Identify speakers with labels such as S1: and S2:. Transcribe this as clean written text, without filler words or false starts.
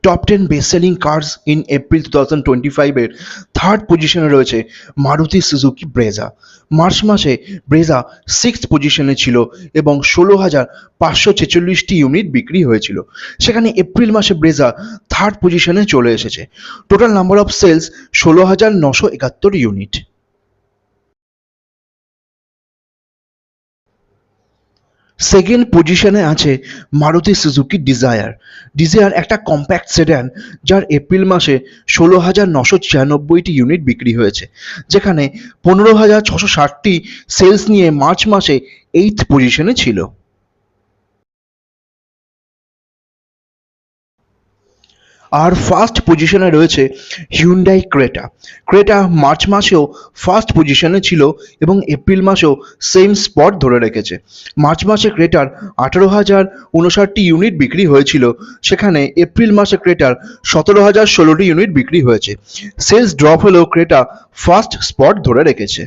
S1: Top 10 best selling cars in April 2025 এর third পজিশনে রয়েছে মারুতি সুজুকি ব্রেজা। মার্চ মাসে ব্রেজা সিক্সথ পজিশনে ছিল এবং 16,546টি ইউনিট বিক্রি হয়েছিল। সেখানে এপ্রিল মাসে ব্রেজা থার্ড পজিশনে চলে এসেছে। Total number of sales 16,971 unit. Second পজিশনে আছে মারুতি সুজুকি ডিজায়ার। ডিজায়ার একটা কম্প্যাক্ট সেডান যার এপ্রিল মাসে 16,996টি ইউনিট বিক্রি হয়েছে, যেখানে 15,660টি সেলস নিয়ে মার্চ মাসে এইথ পজিশনে ছিল। আর ফার্স্ট পজিশনে রয়েছে হিউন্ডাই ক্রেটা। ক্রেটা মার্চ মাসেও ফার্স্ট পজিশনে ছিল এবং এপ্রিল মাসেও সেম স্পট ধরে রেখেছে। মার্চ মাসে ক্রেটার 18,059টি ইউনিট বিক্রি হয়েছিল, সেখানে এপ্রিল মাসে ক্রেটার 17,016টি ইউনিট বিক্রি হয়েছে। সেলস ড্রপ হলেও ক্রেটা ফার্স্ট স্পট ধরে রেখেছে।